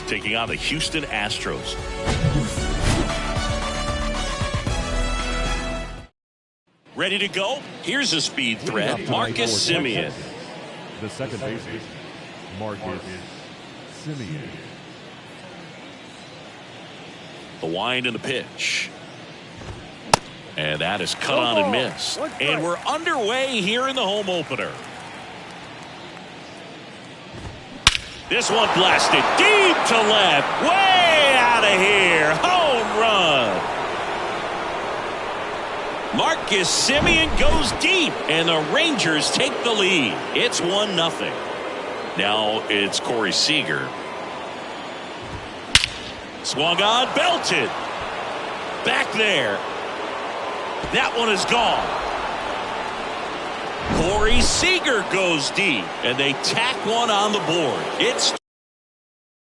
taking on the Houston Astros. Ready to go? Here's a speed threat, Marcus Semien. The second baseman, Marcus Semien. The wind and the pitch. And that is cut on and missed. And we're underway here in the home opener. This one blasted deep to left. Way out of here. Home run. Marcus Semien goes deep, and the Rangers take the lead. It's 1-0. Now it's Corey Seager. Swung on, belted. Back there. That one is gone. Corey Seager goes deep, and they tack one on the board. It's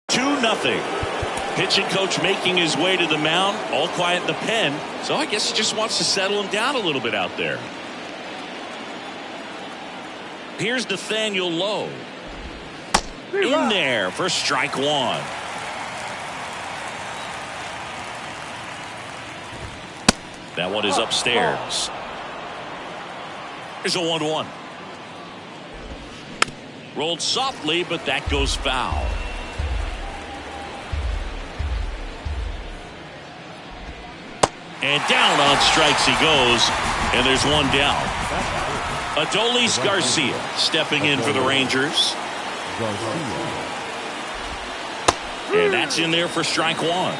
2-0. Pitching coach making his way to the mound, all quiet in the pen, so I guess he just wants to settle him down a little bit out there. Here's Nathaniel Lowe. In there for strike one. That one is upstairs. Here's a 1-1. Rolled softly, but that goes foul. And down on strikes he goes, and there's one down. Adolis Garcia stepping in for the Rangers. And that's in there for strike one.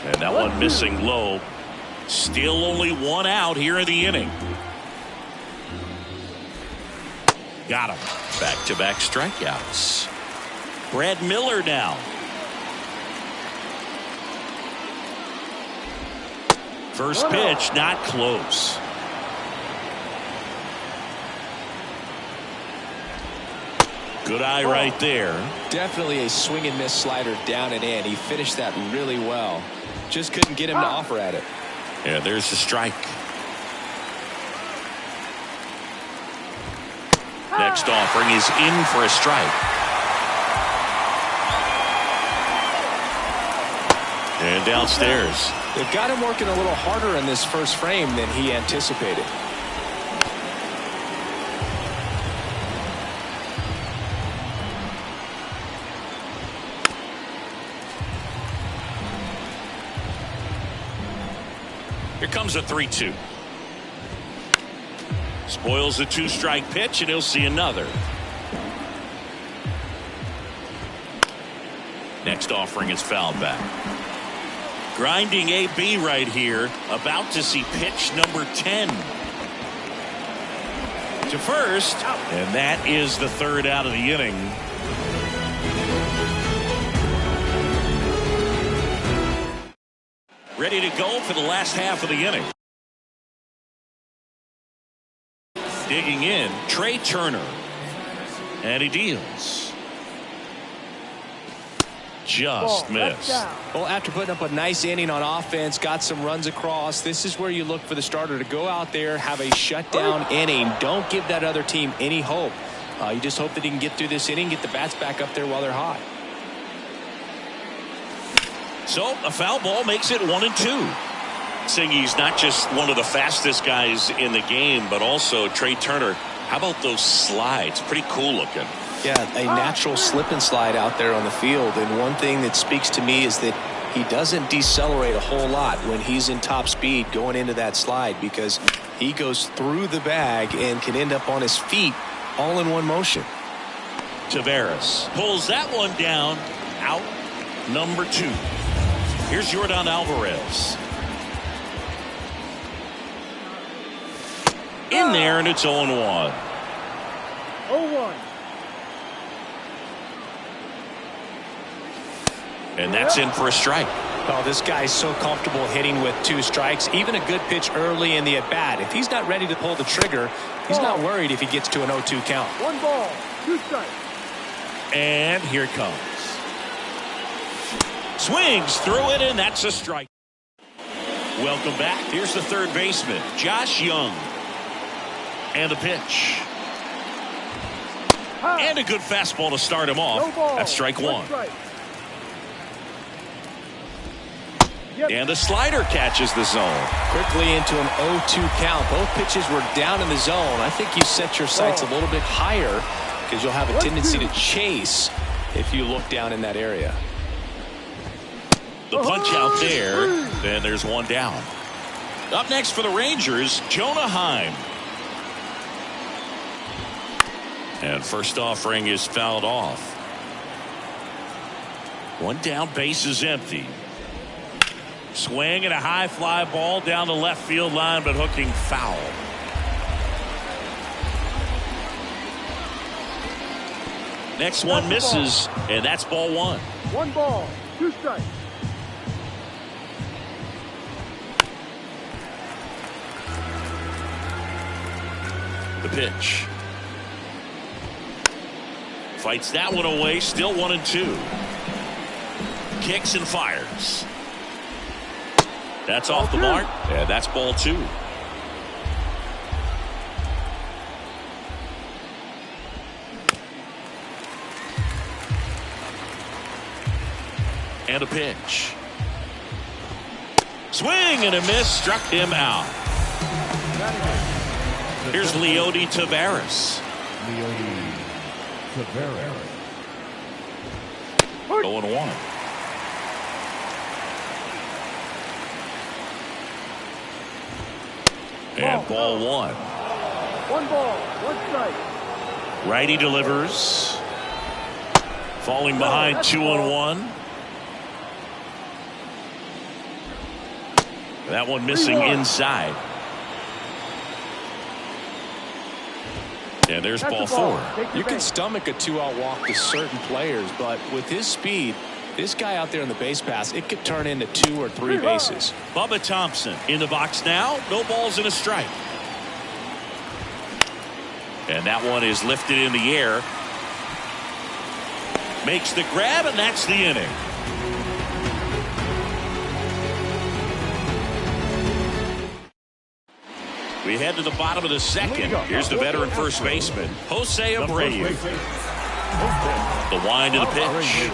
And that one missing low. Still only one out here in the inning. Got him. Back-to-back strikeouts. Brad Miller now. First pitch, not close. Good eye right there. Definitely a swing and miss slider down and in. He finished that really well. Just couldn't get him to offer at it. Yeah, there's the strike. Next offering is in for a strike. And downstairs. They've got him working a little harder in this first frame than he anticipated. Here comes a 3-2. Spoils the two-strike pitch, and he'll see another. Next offering is fouled back. Grinding AB right here, about to see pitch number 10. To first, and that is the third out of the inning. Ready to go for the last half of the inning. Digging in, Trey Turner. And he deals. Just missed. Well, after putting up a nice inning on offense, got some runs across, this is where you look for the starter to go out there, have a shutdown inning. Don't give that other team any hope. You just hope that he can get through this inning, get the bats back up there while they're hot. So a foul ball makes it 1-2. Saying he's not just one of the fastest guys in the game, but also Trey Turner. How about those slides? Pretty cool looking. Yeah, a natural slip and slide out there on the field. And one thing that speaks to me is that he doesn't decelerate a whole lot when he's in top speed going into that slide, because he goes through the bag and can end up on his feet all in one motion. Taveras pulls that one down. Out number 2. Here's Yordan Alvarez. In there, and it's 0-1. 0-1. And that's in for a strike. Oh, this guy's so comfortable hitting with 2 strikes. Even a good pitch early in the at-bat. If he's not ready to pull the trigger, he's not worried if he gets to an 0-2 count. 1 ball, 2 strikes. And here it comes. Swings through it, and that's a strike. Welcome back. Here's the third baseman, Josh Young. And the pitch. And a good fastball to start him off. That's strike one. And the slider catches the zone. Quickly into an 0-2 count. Both pitches were down in the zone. I think you set your sights a little bit higher because you'll have a tendency to chase if you look down in that area. The punch out there. Then there's one down. Up next for the Rangers, Jonah Heim. And first offering is fouled off. One down, base is empty. Swing and a high fly ball down the left field line, but hooking foul. Next one misses, and that's ball one. 1 ball, 2 strikes. The pitch. Fights that one away, still 1-2. Kicks and fires. That's off the mark, and that's ball two. And a pitch. Swing and a miss, struck him out. Here's Leody Taveras. 0-1. And ball one. 1 ball, 1 strike. Righty delivers. Falling behind 2-1. That one missing inside. And there's ball four. You can stomach a 2-out walk to certain players, but with his speed, this guy out there in the base pass, it could turn into 2 or 3 bases. Bubba Thompson in the box now. No balls and a strike. And that one is lifted in the air. Makes the grab, and that's the inning. We head to the bottom of the second. Here's the veteran first baseman, Jose Abreu. The wind of the pitch.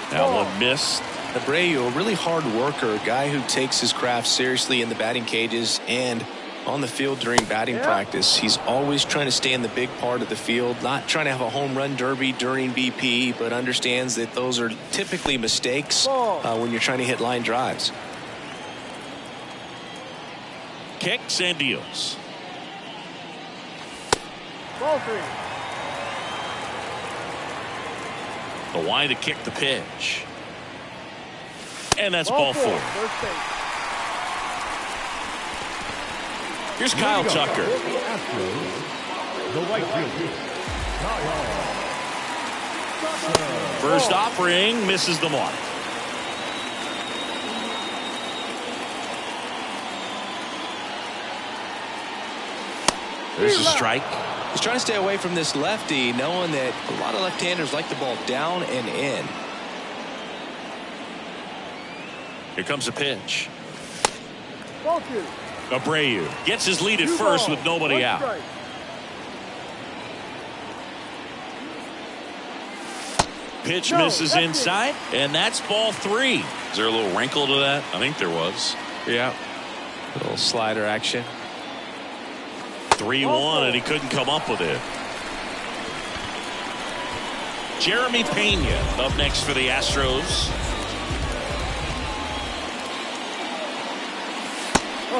That one missed. Abreu, a really hard worker, a guy who takes his craft seriously in the batting cages and on the field during batting practice. He's always trying to stay in the big part of the field, not trying to have a home run derby during BP, but understands that those are typically mistakes when you're trying to hit line drives. Kicks and deals. Ball 3. The wind to kick the pitch. And that's ball four. First base. Here's Kyle Tucker. The right fielder. First offering misses the mark. There's a strike. He's trying to stay away from this lefty, knowing that a lot of left-handers like the ball down and in. Here comes a pitch. Ball 2. Abreu gets his lead at first with nobody out. Strike. Pitch misses inside, and that's ball 3. Is there a little wrinkle to that? I think there was. Yeah. A little slider action. 3-1, and he couldn't come up with it. Jeremy Pena up next for the Astros.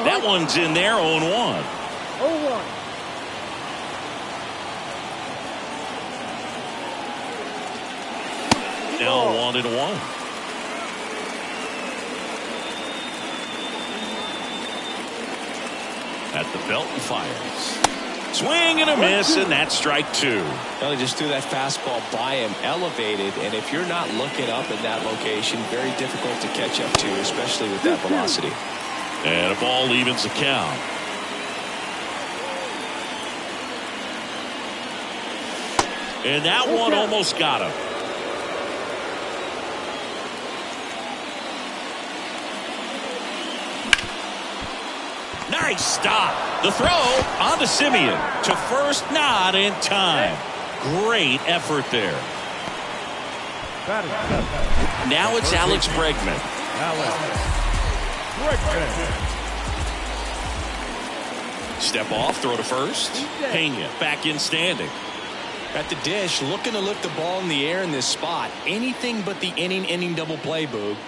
That one's in there, 0-1. 0-1. Now 1-1. At the belt and fires. Swing and a miss, and that's strike 2. Well, he just threw that fastball by him, elevated, and if you're not looking up in that location, very difficult to catch up to, especially with that velocity. And a ball evens the count. And that one almost got him. Nice stop. The throw on to Simeon. To first, not in time. Great effort there. Now it's Alex Bregman. Step off, throw to first. Pena back in standing. At the dish, looking to lift the ball in the air in this spot. Anything but the inning double play, Boog.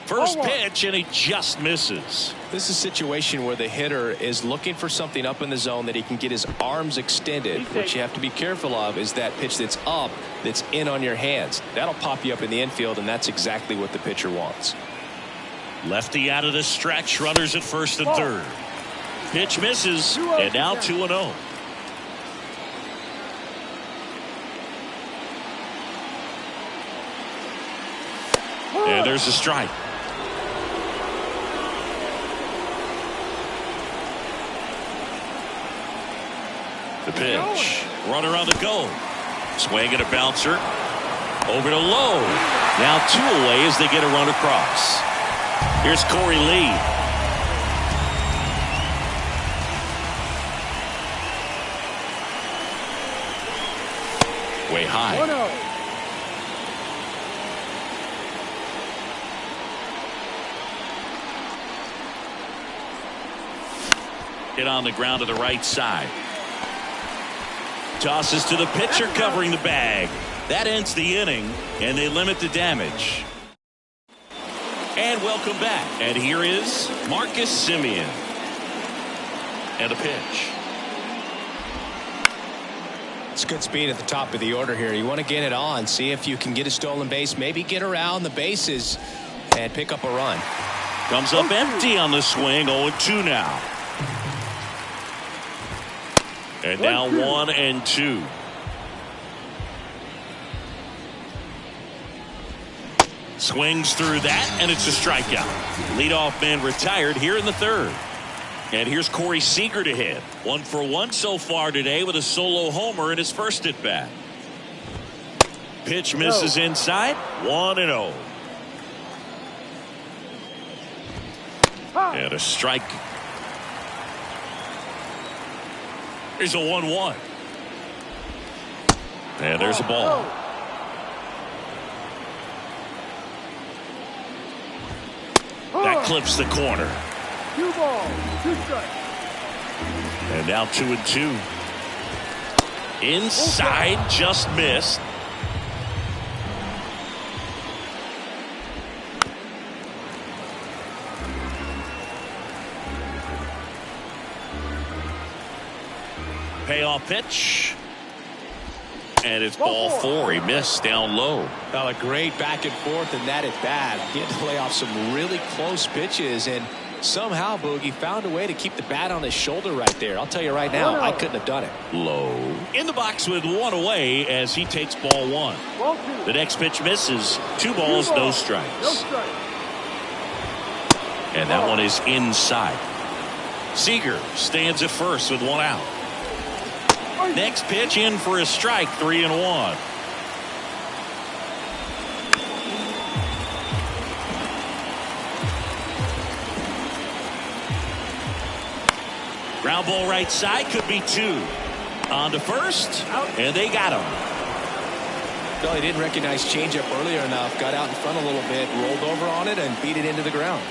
First pitch, and he just misses. This is a situation where the hitter is looking for something up in the zone that he can get his arms extended. What you have to be careful of is that pitch that's up, that's in on your hands. That'll pop you up in the infield, and that's exactly what the pitcher wants. Lefty out of the stretch, runners at first and third. Pitch misses, and now 2-0. And there's a strike. The pitch. Runner on the go. Swing and a bouncer. Over to low. Now 2 away as they get a run across. Here's Corey Lee. Way high. 1-0. Hit on the ground to the right side. Tosses to the pitcher covering the bag. That ends the inning, and they limit the damage. And welcome back. And here is Marcus Simeon. And a pitch. It's good speed at the top of the order here. You want to get it on, see if you can get a stolen base, maybe get around the bases and pick up a run. Comes up empty on the swing. 0-2 now. And now 1-2. Swings through that, and it's a strikeout. Leadoff man retired here in the third. And here's Corey Seager to hit. 1 for 1 so far today with a solo homer in his first at bat. Pitch misses inside. 1-0. And a strike. Here's a 1-1. And there's a ball. That clips the corner. 2 balls, 2 strikes. And now 2-2. Inside, just missed. Payoff pitch. And it's ball 4. He missed down low. Well, a great back and forth, and that at bat. He had to lay off some really close pitches, and somehow Boogie found a way to keep the bat on his shoulder right there. I'll tell you right now, I couldn't have done it. Low. In the box with 1 away as he takes ball 1. Ball 2. The next pitch misses. 2 balls, no strikes. No strikes. And that one is inside. Seager stands at first with 1 out. Next pitch in for a strike. 3-1. Ground ball right side, could be 2. On to first, and they got him. Well, he didn't recognize changeup earlier enough. Got out in front a little bit, rolled over on it, and beat it into the ground.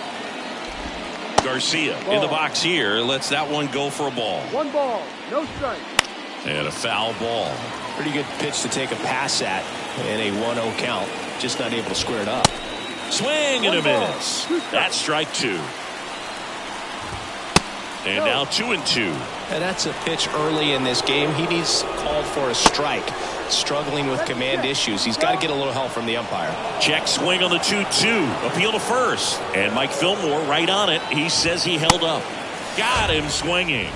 Garcia in the box here. Lets that one go for a ball. 1 ball, no strike. And a foul ball. Pretty good pitch to take a pass at in a 1-0 count. Just not able to square it up. Swing and a miss. That's strike 2. And now 2-2. And that's a pitch early in this game. He needs called for a strike. Struggling with command issues. He's got to get a little help from the umpire. Check swing on the 2-2. Appeal to first. And Mike Fillmore right on it. He says he held up. Got him swinging.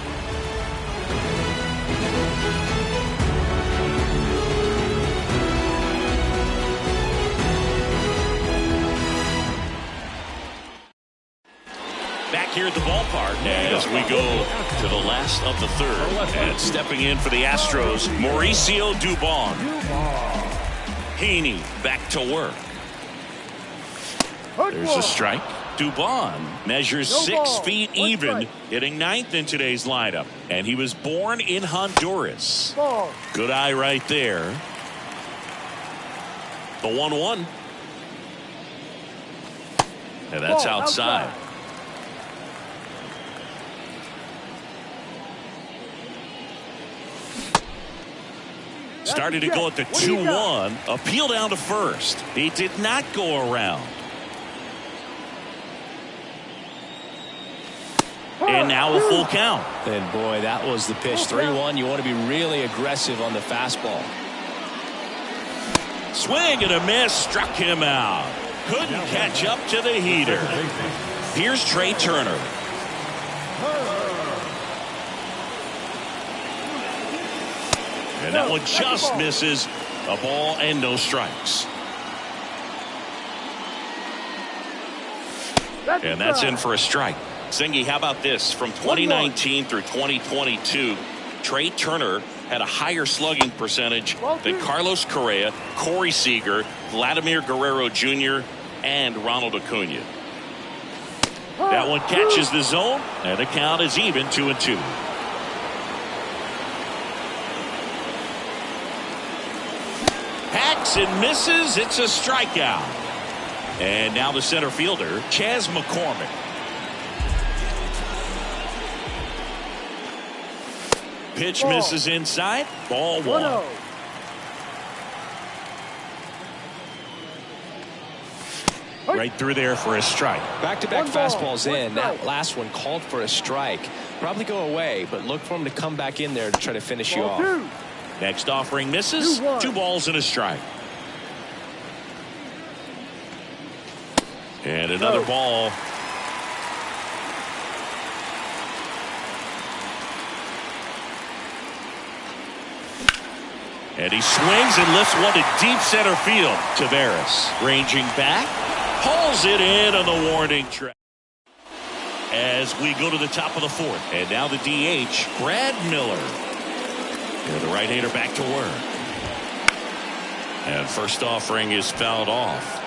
Back here at the ballpark as we go to the last of the third. And stepping in for the Astros, Mauricio Dubon. Heaney back to work. There's a strike. Dubon measures No 6 ball. feet One even, strike. hitting 9th in today's lineup. And he was born in Honduras. Ball. Good eye right there. The 1-1. And that's Ball outside. Started to go at the 2-1. Appeal down to first. He did not go around. And now a full count. And boy, that was the pitch. 3-1. You want to be really aggressive on the fastball. Swing and a miss. Struck him out. Couldn't catch up to the heater. Here's Trey Turner. And that one just misses. A ball and no strikes. And that's in for a strike. Singy, how about this? From 2019 through 2022, Trey Turner had a higher slugging percentage than Carlos Correa, Corey Seager, Vladimir Guerrero Jr., and Ronald Acuna. That one catches the zone, and the count is even 2-2. Hacks and misses. It's a strikeout. And now the center fielder, Chas McCormick. Pitch misses inside. Ball 1. Right through there for a strike. Back-to-back fastballs in. That last one called for a strike. Probably go away, but look for him to come back in there to try to finish you off. Next offering misses. 2 balls and a strike. And another ball. And he swings and lifts one to deep center field. Taveras ranging back. Hauls it in on the warning track. As we go to the top of the 4th. And now the DH, Brad Miller. And the right-hander back to work. And first offering is fouled off.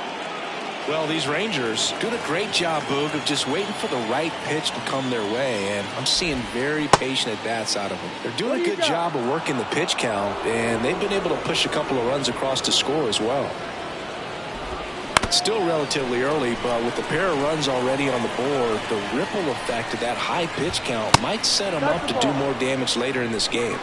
Well, these Rangers doing a great job, Boog, of just waiting for the right pitch to come their way, and I'm seeing very patient at-bats out of them. They're doing a good job of working the pitch count, and they've been able to push a couple of runs across to score as well. It's still relatively early, but with a pair of runs already on the board, the ripple effect of that high pitch count might set them up to do more damage later in this game.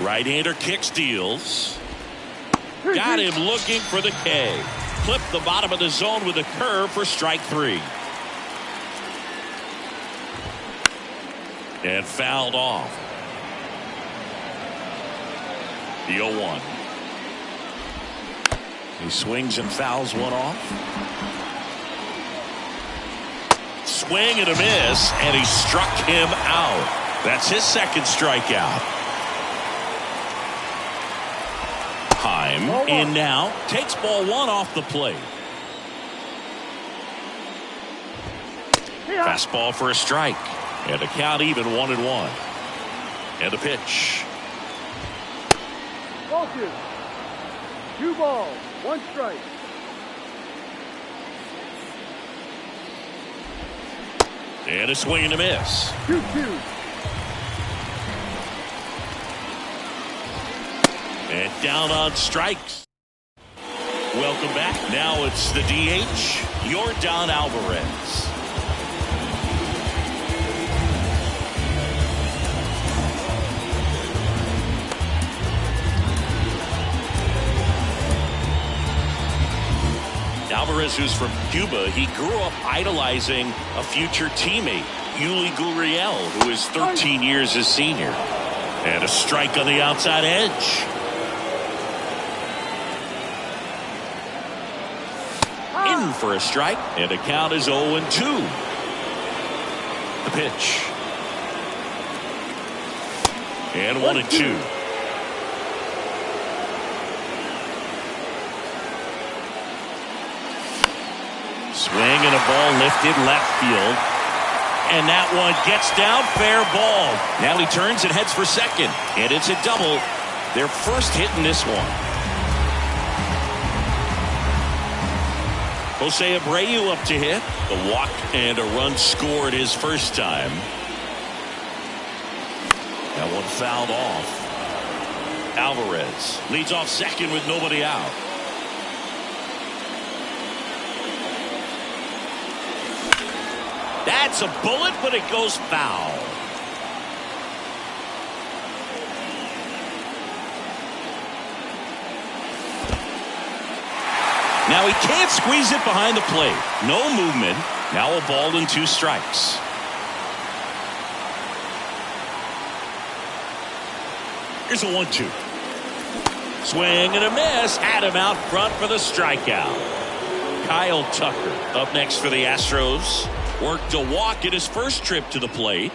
Right-hander kick steals. Got him looking for the K. Clipped the bottom of the zone with a curve for strike 3. And fouled off. The 0-1. He swings and fouls one off. Swing and a miss, and he struck him out. That's his second strikeout. Heim in now, takes ball 1 off the plate. Fastball for a strike, and the count even 1-1. And the pitch. Ball 2. 2 balls, 1 strike. And a swing and a miss. 2-2. And down on strikes. Welcome back. Now it's the DH, Yordan Alvarez. Alvarez, who's from Cuba, he grew up idolizing a future teammate, Yuli Gurriel, who is 13 years his senior. And a strike on the outside edge. In for a strike, and the count is 0-2. The pitch. And 1-2. Swing and a ball lifted left field. And that one gets down, fair ball. Now he turns and heads for second. And it's a double. Their first hit in this one. Jose Abreu up to hit. A walk and a run scored his first time. That one fouled off. Alvarez leads off second with nobody out. That's a bullet, but it goes foul. Now he can't squeeze it behind the plate. No movement. Now a ball and 2 strikes. Here's a 1-2. Swing and a miss. Had him out front for the strikeout. Kyle Tucker up next for the Astros. Worked a walk in his first trip to the plate.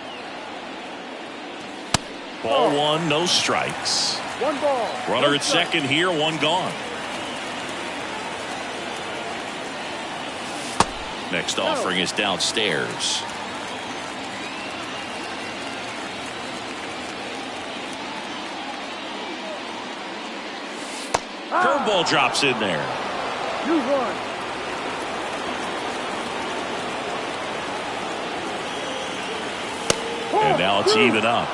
Ball 1, no strikes. 1 ball. Runner at second here, 1 gone. Next offering is downstairs. Curveball drops in there. 2-1. And now it's even up.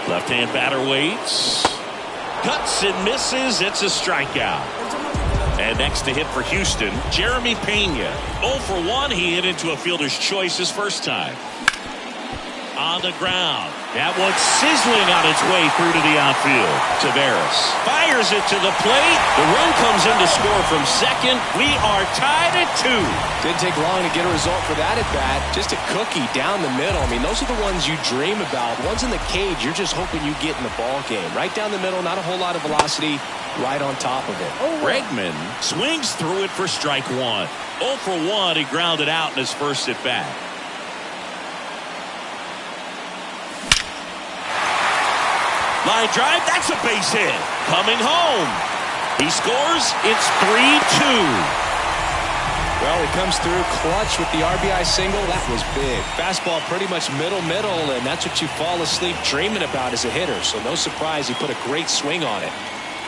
Left-hand batter waits. Cuts and misses. It's a strikeout. And next to hit for Houston, Jeremy Pena. 0 for 1. He hit into a fielder's choice his first time. On the ground. That one sizzling on its way through to the outfield. Taveras fires it to the plate. The run comes in to score from second. We are tied at 2. Didn't take long to get a result for that at bat. Just a cookie down the middle. I mean, those are the ones you dream about. Ones in the cage, you're just hoping you get in the ball game. Right down the middle, not a whole lot of velocity. Right on top of it. Bregman swings through it for strike 1. 0 for 1. He grounded out in his first at bat. Line drive, that's a base hit. Coming home. He scores, it's 3-2. Well, he comes through clutch with the RBI single. That was big. Fastball pretty much middle, and that's what you fall asleep dreaming about as a hitter. So no surprise he put a great swing on it.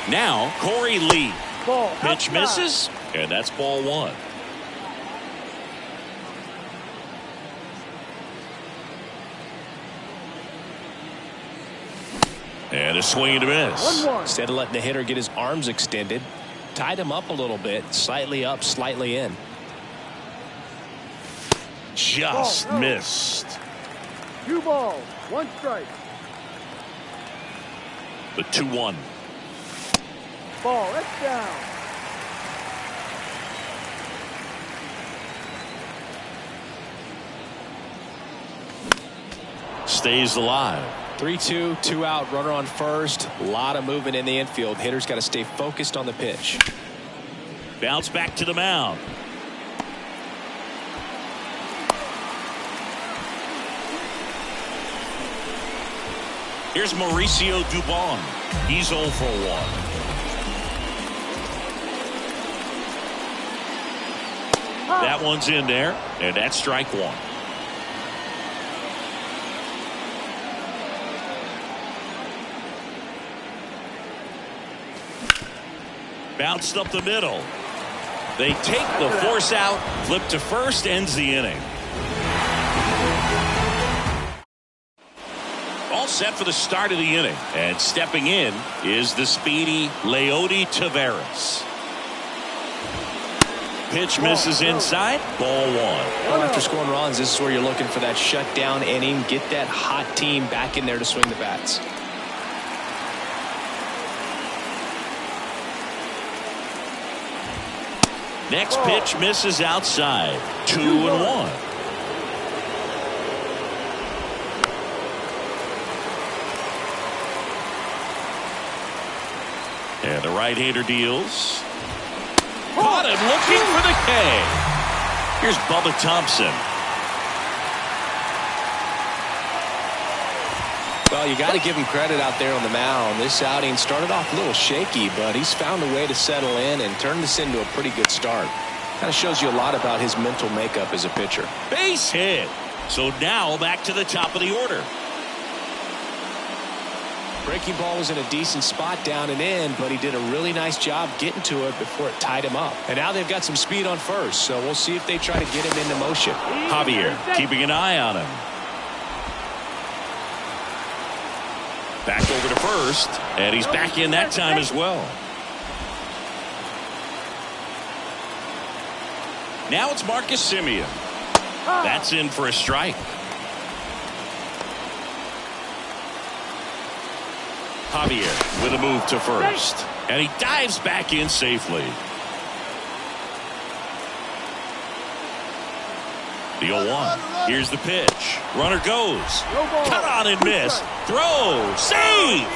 Now, Corey Lee. Ball Pitch outside. misses, and that's ball 1. And a swing and a miss. 1-1. Instead of letting the hitter get his arms extended, tied him up a little bit, slightly up, slightly in. Just missed. 2 balls, 1 strike. The 2-1. Ball, that's down. Stays alive. 3-2, 2 out, runner on first. A lot of movement in the infield. Hitter's got to stay focused on the pitch. Bounce back to the mound. Here's Mauricio Dubon. He's 0 for 1. That one's in there, and that's strike 1. Bounced up the middle. They take the force out. Flip to first. Ends the inning. All set for the start of the inning. And stepping in is the speedy Leody Taveras. Pitch misses inside. Ball 1. Well, after scoring runs, this is where you're looking for that shutdown inning. Get that hot team back in there to swing the bats. Next pitch misses outside. 2-1. And the right-hander deals. Caught him looking for the K. Here's Bubba Thompson. Well, you got to give him credit out there on the mound. This outing started off a little shaky, but he's found a way to settle in and turn this into a pretty good start. Kind of shows you a lot about his mental makeup as a pitcher. Base hit. So now back to the top of the order. Breaking ball was in a decent spot down and in, but he did a really nice job getting to it before it tied him up. And now they've got some speed on first, so we'll see if they try to get him into motion. Javier keeping an eye on him. Back over to first, and he's back in that time as well. Now it's Marcus Semien. That's in for a strike. Javier with a move to first, and he dives back in safely. The 0-1. Here's the pitch. Runner goes. Cut on and miss. Throw. Save.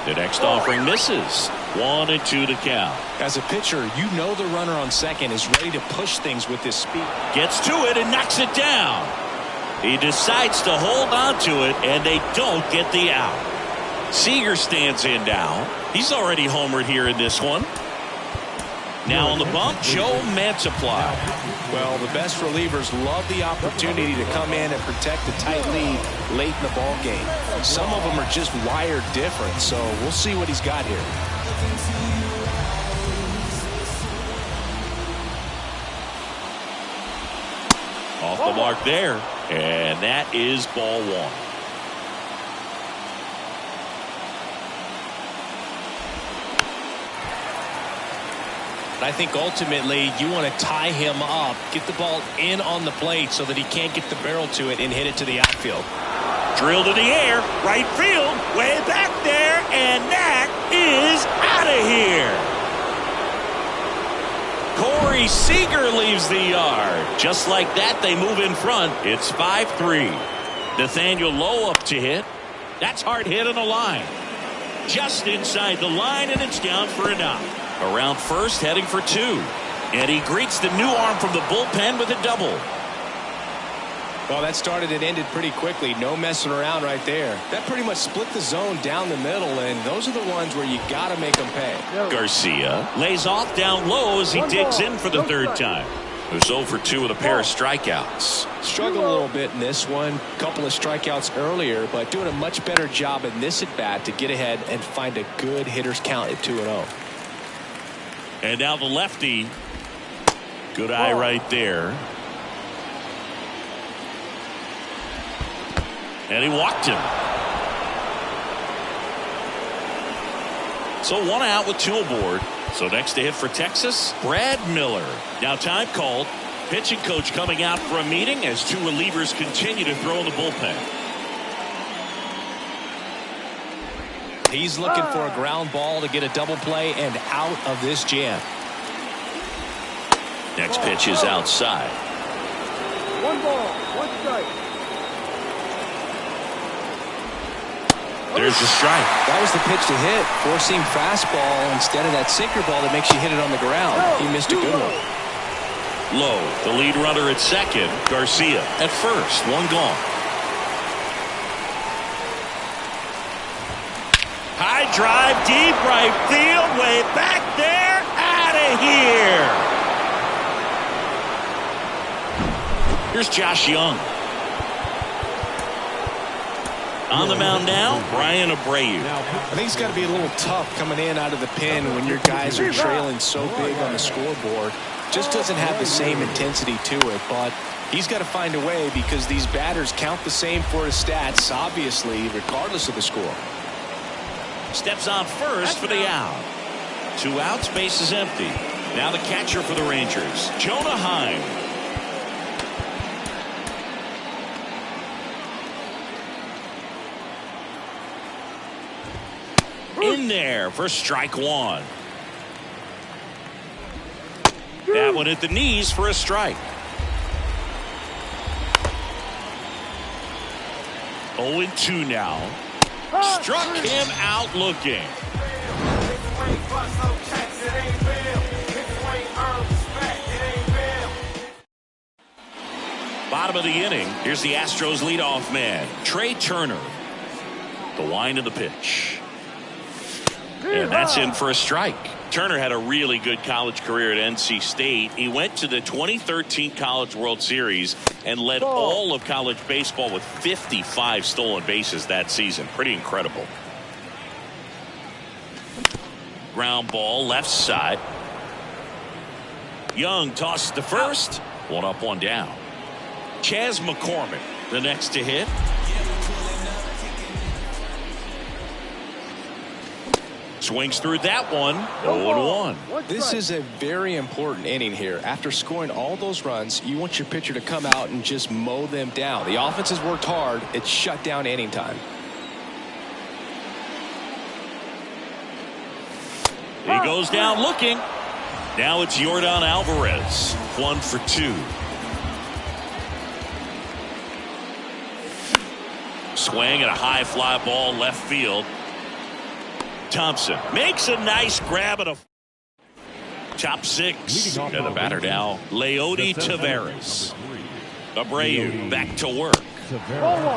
The next offering misses. 1-2 to count. As a pitcher, you know the runner on second is ready to push things with his speed. Gets to it and knocks it down. He decides to hold on to it, and they don't get the out. Seager stands in now. He's already homered here in this one. Now on the bump, Joe Mantiply. Well, the best relievers love the opportunity to come in and protect a tight lead late in the ball game. Some of them are just wired different, so we'll see what he's got here. Off the mark there, and that is ball one. I think ultimately you want to tie him up, get the ball in on the plate so that he can't get the barrel to it and hit it to the outfield. Drilled in the air, right field, way back there, and that is out of here. Corey Seager leaves the yard. Just like that, they move in front. It's 5-3. Nathaniel Lowe up to hit. That's hard hit on the line. Just inside the line, and it's down for a knock. Around first, heading for two. And he greets the new arm from the bullpen with a double. Well, that started and ended pretty quickly. No messing around right there. That pretty much split the zone down the middle, and those are the ones where you got to make them pay. Garcia lays off down low as he digs in for the third time. It was 0 for 2 with a pair of strikeouts. Struggled a little bit in this one. Couple of strikeouts earlier, but doing a much better job in this at-bat to get ahead and find a good hitter's count at 2-0. And now the lefty. Good eye right there. And he walked him. So one out with two aboard. So next to hit for Texas, Brad Miller. Now time called. Pitching coach coming out for a meeting as two relievers continue to throw in the bullpen. He's looking for a ground ball to get a double play and out of this jam. Next pitch is outside. 1 ball, 1 strike. There's the strike. That was the pitch to hit. Four-seam fastball instead of that sinker ball that makes you hit it on the ground. He missed a good one. Low, the lead runner at second. Garcia at first. One gone. High drive, deep right field, way back there, out of here. Here's Josh Young. On the mound now, Brian Abreu. I think it's got to be a little tough coming in out of the pen when your guys are trailing so big on the scoreboard. Just doesn't have the same intensity to it, but he's got to find a way because these batters count the same for his stats, obviously, regardless of the score. Steps on first for the out. 2 outs, base is empty. Now the catcher for the Rangers, Jonah Heim. In there for strike one. That one at the knees for a strike. 0-2 now. Struck him out looking. Bottom of the inning. Here's the Astros leadoff man, Trey Turner. The wind of the pitch. And that's in for a strike. Turner had a really good college career at NC State. He went to the 2013 College World Series and led all of college baseball with 55 stolen bases that season. Pretty incredible. Ground ball left side. Young tosses to first. One up, one down. Chas McCormick, the next to hit. Swings through that one. 0-1. This is a very important inning here. After scoring all those runs, you want your pitcher to come out and just mow them down. The offense has worked hard. It's shut down inning time. He goes down looking. Now it's Yordan Alvarez. 1 for 2. Swing and a high fly ball left field. Thompson makes a nice grab at a top 6. And the batter now, Leody Taveras. Abreu back to work.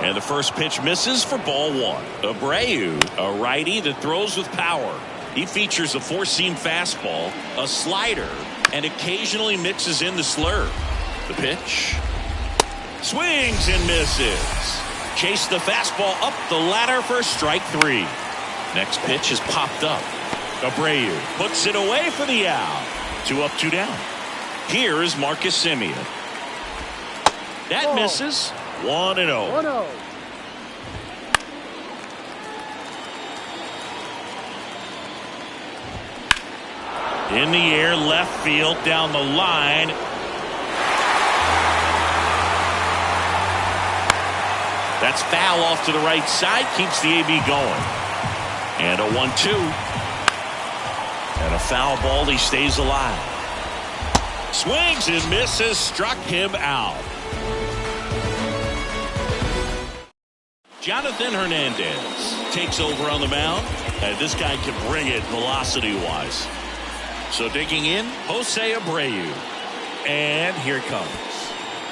And the first pitch misses for ball 1. Abreu, a righty that throws with power. He features a 4-seam fastball, a slider, and occasionally mixes in the slurve. The pitch. Swings and misses. Chase the fastball up the ladder for strike 3. Next pitch is popped up. Abreu puts it away for the out. 2 up, 2 down. Here is Marcus Semien. That misses. 1-0. 1-0. In the air, left field, down the line. That's foul off to the right side. Keeps the AB going. And a 1-2. And a foul ball. He stays alive. Swings and misses. Struck him out. Jonathan Hernandez takes over on the mound. And this guy can bring it velocity-wise. So digging in, Jose Abreu. And here it comes.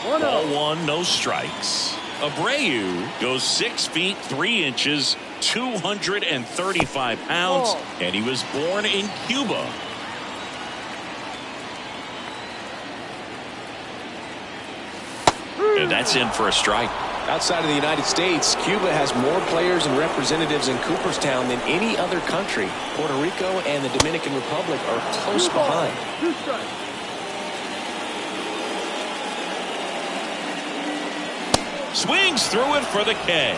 Ball 1, no strikes. Abreu goes 6 feet 3 inches, 235 pounds, and he was born in Cuba. And that's in for a strike. Outside of the United States, Cuba has more players and representatives in Cooperstown than any other country. Puerto Rico and the Dominican Republic are close behind. 2 strikes. Swings through it for the K.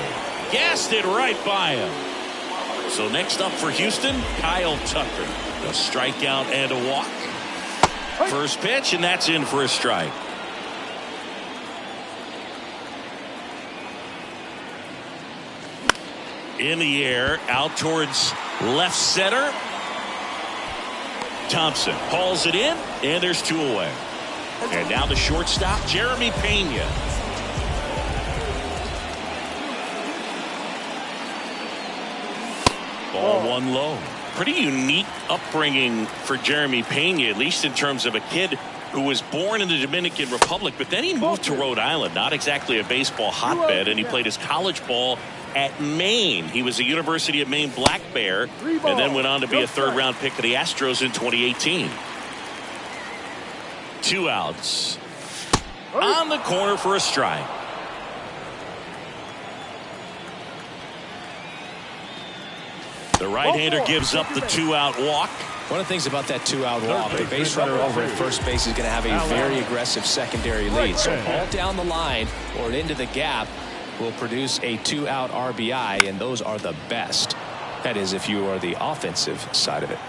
Gassed it right by him. So next up for Houston, Kyle Tucker. A strikeout and a walk. First pitch, and that's in for a strike. In the air, out towards left center. Thompson hauls it in, and there's 2 away. And now the shortstop, Jeremy Pena. Ball 1 low. Pretty unique upbringing for Jeremy Pena, at least in terms of a kid who was born in the Dominican Republic, but then he moved to Rhode Island, not exactly a baseball hotbed, and he played his college ball at Maine. He was a University of Maine Black Bear, and then went on to be a 3rd-round pick of the Astros in 2018. 2 outs. On the corner for a strike. The right-hander gives up the 2-out walk. One of the things about that 2-out walk, the base runner over at first base is going to have a very aggressive secondary lead. So all down the line or into the gap will produce a 2-out RBI, and those are the best. That is, if you are the offensive side of it.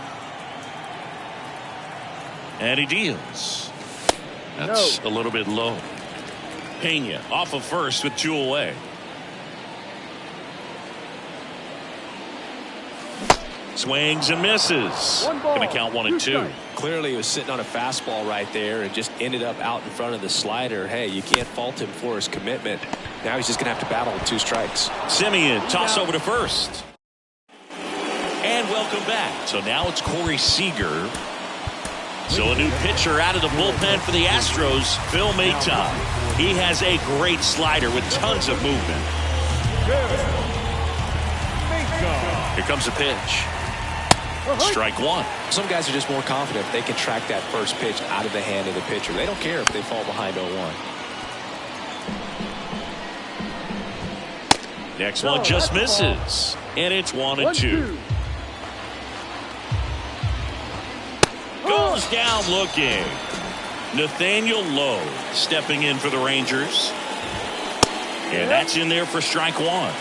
And he deals. That's a little bit low. Pena off of first with 2 away. Swings and misses. Going to count 1 and 2. Clearly he was sitting on a fastball right there and just ended up out in front of the slider. Hey, you can't fault him for his commitment. Now he's just going to have to battle with 2 strikes. Semien toss over to first. And welcome back. So now it's Corey Seager. So a new pitcher out of the bullpen for the Astros, Phil Maton. He has a great slider with tons of movement. Here comes a pitch. Strike one. Some guys are just more confident if they can track that first pitch out of the hand of the pitcher. They don't care if they fall behind 0-1. Next one just misses. And it's 1-2. Goes down looking. Nathaniel Lowe stepping in for the Rangers. And that's in there for strike one.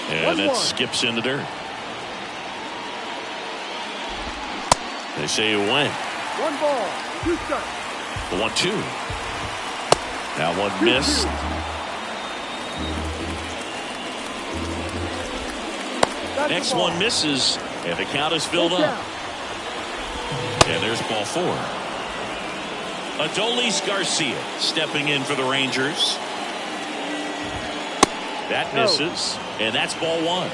And it skips in the dirt. They say it went. 1 ball, 2 strikes. The 1-2. That one missed. Next one misses, and the count is filled up. And there's ball 4. Adolis Garcia stepping in for the Rangers. That misses, and that's ball 1.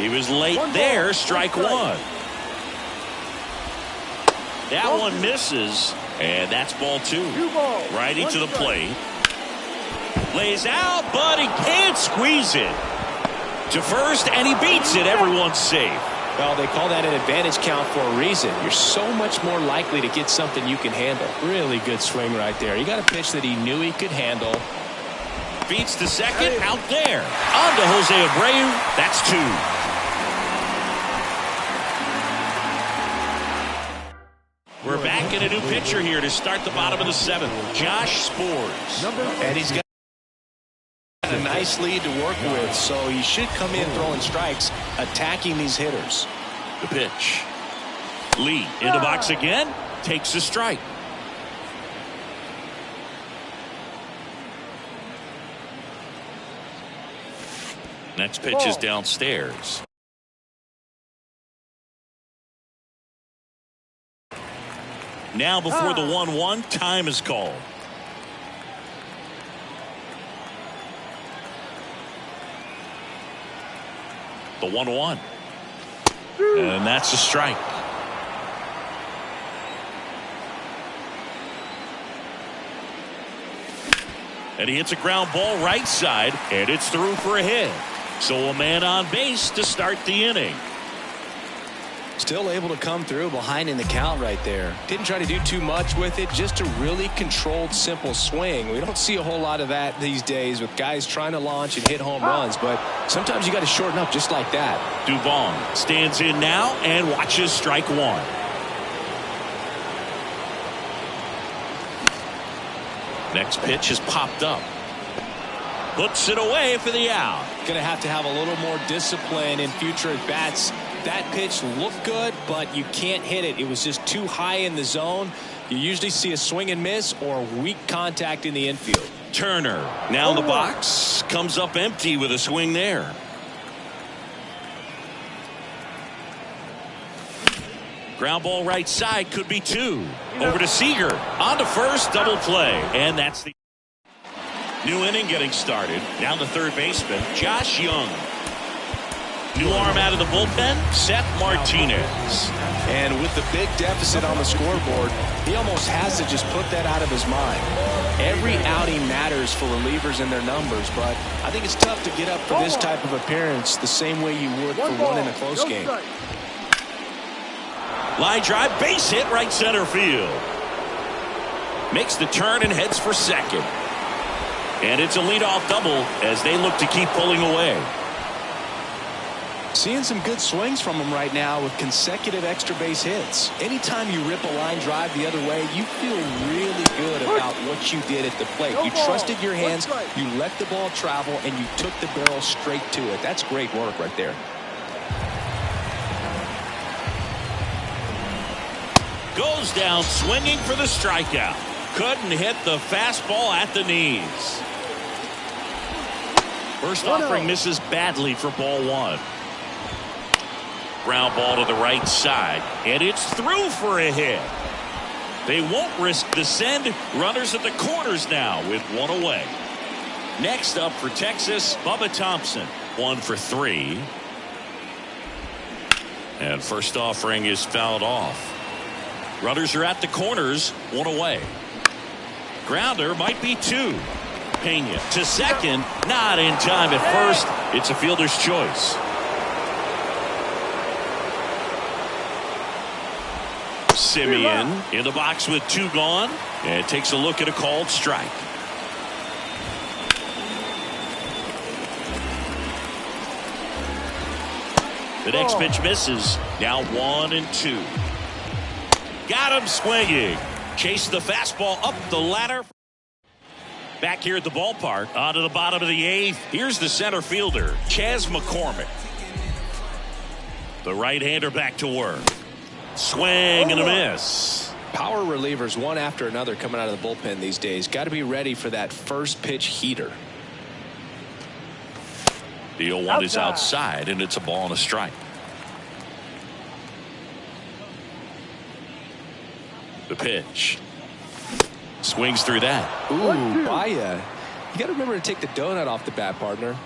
He was late there, strike 1. That one misses, and that's ball 2. Righty to the plate. Lays out, but he can't squeeze it to first, and he beats it. Everyone's safe. Well, they call that an advantage count for a reason. You're so much more likely to get something you can handle. Really good swing right there. He got a pitch that he knew he could handle. Beats the second, out there. On to Jose Abreu. That's 2. We're back in a new pitcher here to start the bottom of the 7th. Josh Spores. And he's got a nice lead to work with, so he should come in throwing strikes, attacking these hitters. The pitch. Lee in the box again. Takes a strike. Next pitch is downstairs. Now before the 1-1, time is called. The 1-1. And that's a strike. And he hits a ground ball right side, and it's through for a hit. So a man on base to start the inning. Still able to come through behind in the count right there. Didn't try to do too much with it. Just a really controlled, simple swing. We don't see a whole lot of that these days with guys trying to launch and hit home runs. But sometimes you got to shorten up just like that. Duvall stands in now and watches strike 1. Next pitch is popped up. Puts it away for the out. Going to have a little more discipline in future at bats. That pitch looked good, but you can't hit it. It was just too high in the zone. You usually see a swing and miss or weak contact in the infield. Turner now in the box. Comes up empty with a swing there. Ground ball right side, could be 2. Over to Seager. On to first, double play. And that's the new inning getting started. Now the third baseman, Josh Young. New arm out of the bullpen, Seth Martinez. And with the big deficit on the scoreboard, he almost has to just put that out of his mind. Every outing matters for relievers and their numbers, but I think it's tough to get up for this type of appearance the same way you would for one in a close game. Line drive, base hit, right center field. Makes the turn and heads for second. And it's a leadoff double as they look to keep pulling away. Seeing some good swings from him right now with consecutive extra base hits. Anytime you rip a line drive the other way, you feel really good about what you did at the plate. You trusted your hands, you let the ball travel, and you took the barrel straight to it. That's great work right there. Goes down swinging for the strikeout. Couldn't hit the fastball at the knees. First offering misses badly for ball 1. Ground ball to the right side, and it's through for a hit. They won't risk the send. Runners at the corners now with 1 away. Next up for Texas, Bubba Thompson, 1 for 3. And first offering is fouled off. Runners are at the corners, 1 away. Grounder might be 2. Pena to second, not in time at first. It's a fielder's choice. Simeon in the box with 2 gone, and takes a look at a called strike. The next pitch misses. Now 1-2. Got him swinging. Chased the fastball up the ladder. Back here at the ballpark, onto the bottom of the 8th. Here's the center fielder, Chas McCormick. The right-hander back to work. Swing and a miss. Power relievers one after another coming out of the bullpen these days. Got to be ready for that first pitch heater. The 0-1 is outside, and it's a ball and a strike. The pitch. Swings through that. Ooh, Baya. You got to remember to take the donut off the bat, partner.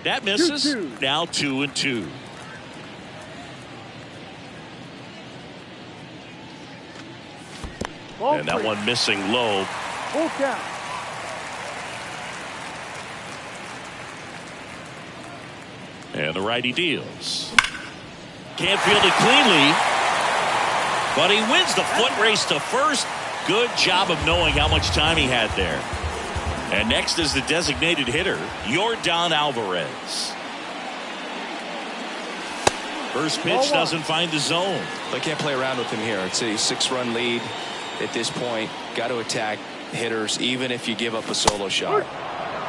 That misses. 2-2. Now 2-2. And that one missing low. Full count. And the righty deals. Can't field it cleanly, but he wins the foot race to first. Good job of knowing how much time he had there. And next is the designated hitter, Yordan Alvarez. First pitch doesn't find the zone. They can't play around with him here. It's a 6-run lead at this point. Got to attack hitters even if you give up a solo shot.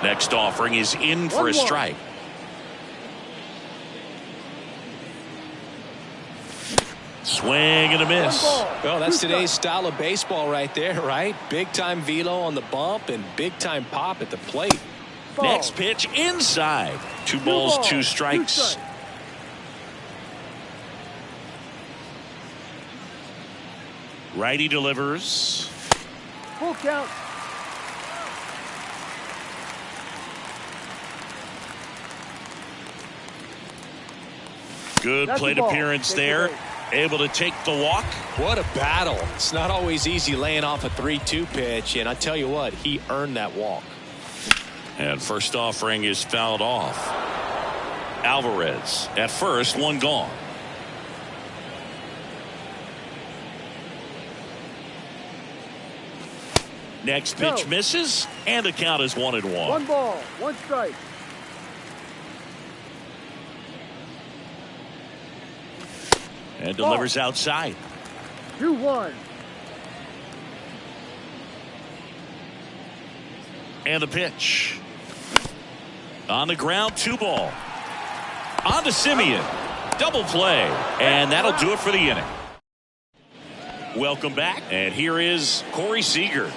Next offering is in for a strike. Swing and a miss. Well, that's today's style of baseball right there, right? Big time velo on the bump and big time pop at the plate. Next pitch inside. 2 balls, 2 strikes. Righty delivers. Full count. Good plate appearance there. Able to take the walk. What a battle. It's not always easy laying off a 3-2 pitch, and I tell you what, he earned that walk. And first offering is fouled off. Alvarez at first, 1 gone. Next pitch misses, and the count is 1-1. 1 ball, 1 strike. And delivers outside. 2-1. And the pitch. On the ground, 2 ball. On to Simeon. Double play. And that'll do it for the inning. Welcome back. And here is Corey Seager.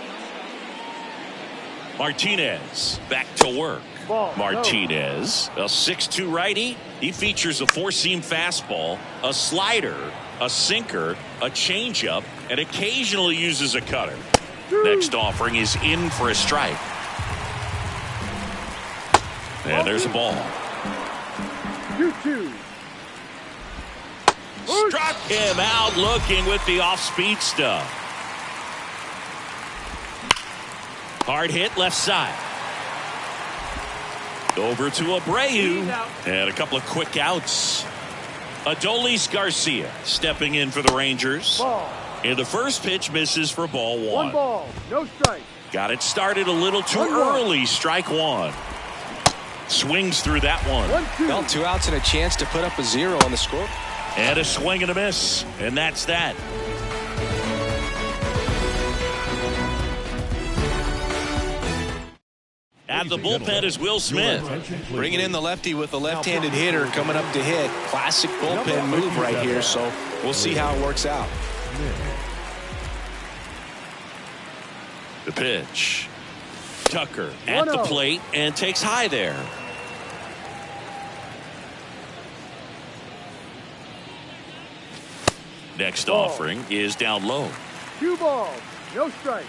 Martinez back to work. Martinez, a 6'2" righty. He features a 4-seam fastball, a slider, a sinker, a changeup, and occasionally uses a cutter. Next offering is in for a strike. And there's a ball. 2-2. Struck him out looking with the off-speed stuff. Hard hit left side. Over to Abreu. And a couple of quick outs. Adolis Garcia stepping in for the Rangers. And the first pitch misses for ball 1. 1 ball, no strike. Got it started a little too early. Strike 1. Swings through that one. 1-2. Well, 2 outs and a chance to put up a 0 on the score. And a swing and a miss. And that's that. At the bullpen is Will Smith. Bringing in the lefty with a left-handed hitter coming up to hit. Classic bullpen move right here, so we'll see how it works out. The pitch. Tucker at the plate and takes high there. Next offering is down low. 2 balls, no strike.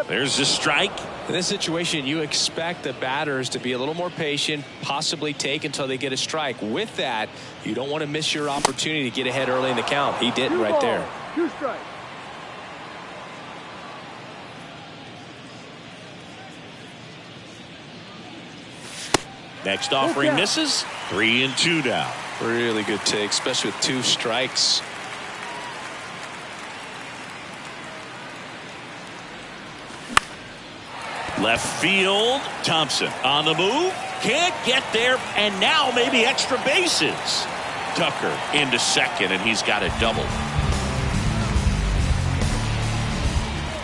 There's a strike. In this situation, you expect the batters to be a little more patient, possibly take until they get a strike. With that, you don't want to miss your opportunity to get ahead early in the count. He didn't right there. 2 strikes. Next offering misses. 3-2 now. Really good take, especially with 2 strikes. Left field. Thompson on the move. Can't get there. And now maybe extra bases. Tucker into second, and he's got a double.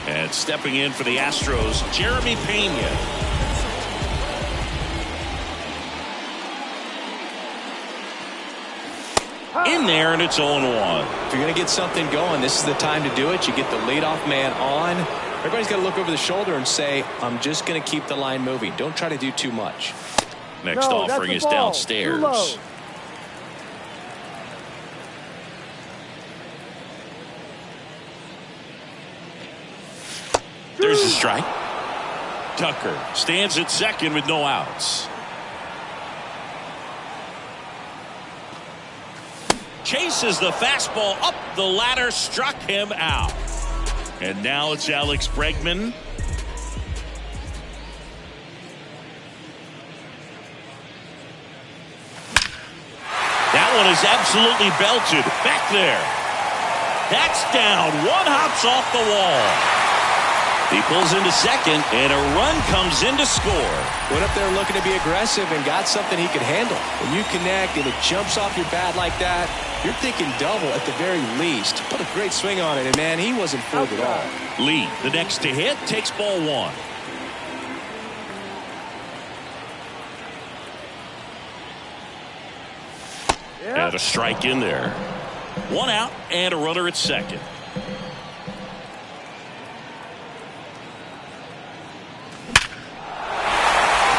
And stepping in for the Astros, Jeremy Pena. In there, and it's 0-1. If you're going to get something going, this is the time to do it. You get the leadoff man on. Everybody's got to look over the shoulder and say, I'm just going to keep the line moving. Don't try to do too much. Next offering is downstairs. There's a strike. Tucker stands at second with no outs. Chases the fastball up the ladder, struck him out. And now it's Alex Bregman. That one is absolutely belted. Back there. That's down. One hops off the wall. He pulls into second, and a run comes in to score. Went up there looking to be aggressive and got something he could handle. When you connect and it jumps off your bat like that, you're thinking double at the very least. Put a great swing on it, and man, he wasn't fooled at all. Lee, the next to hit, takes ball 1. And a strike in there. 1 out and a runner at second.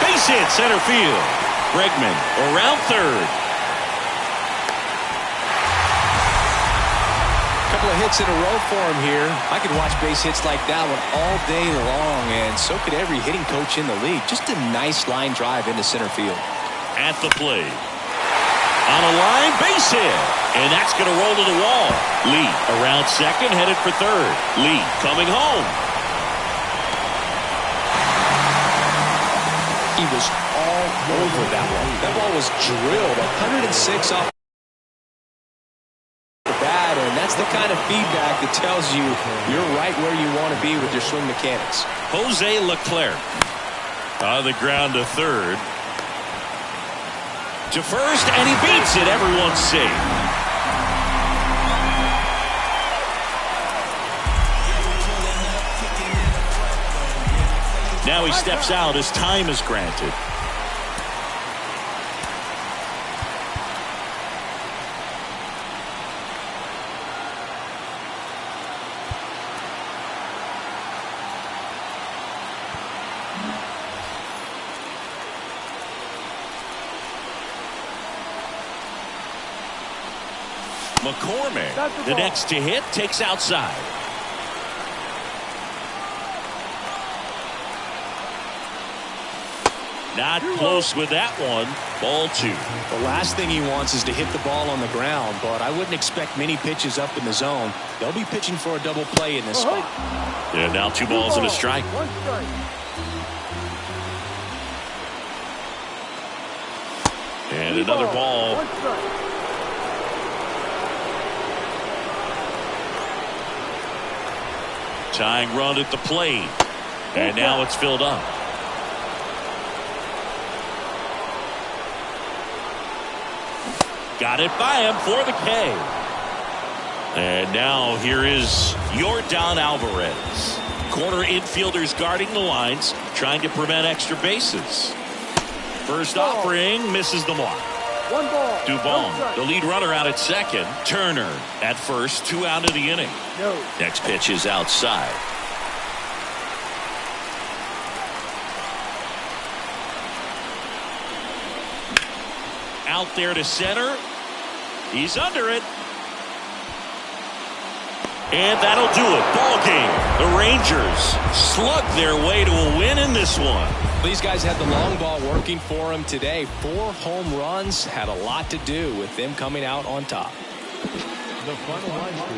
Base hit center field. Bregman around third. Couple of hits in a row for him here. I could watch base hits like that one all day long, and so could every hitting coach in the league. Just a nice line drive into center field. At the plate. On a line, base hit. And that's going to roll to the wall. Lee around second, headed for third. Lee coming home. He was all over that one. That ball was drilled 106 off the bat, and that's the kind of feedback that tells you you're right where you want to be with your swing mechanics. Jose Leclerc on the ground to third. To first, and he beats it. Everyone's safe. Now he steps out as time is granted. McCormick, the next to hit, takes outside. Not close with that one. Ball 2. The last thing he wants is to hit the ball on the ground, but I wouldn't expect many pitches up in the zone. They'll be pitching for a double play in this spot. And now 2 balls and a strike. 1 strike. And another ball. 1 strike. Tying run at the plate. And now it's filled up. Got it by him for the K. And now here is Yordan Alvarez. Corner infielders guarding the lines, trying to prevent extra bases. First offering misses the mark. 1 ball. Dubon, the lead runner, out at second. Turner at first, 2 out of the inning. No. Next pitch is outside. Out there to center. He's under it. And that'll do it. Ball game. The Rangers slug their way to a win in this one. These guys had the long ball working for them today. 4 home runs had a lot to do with them coming out on top. The final line score.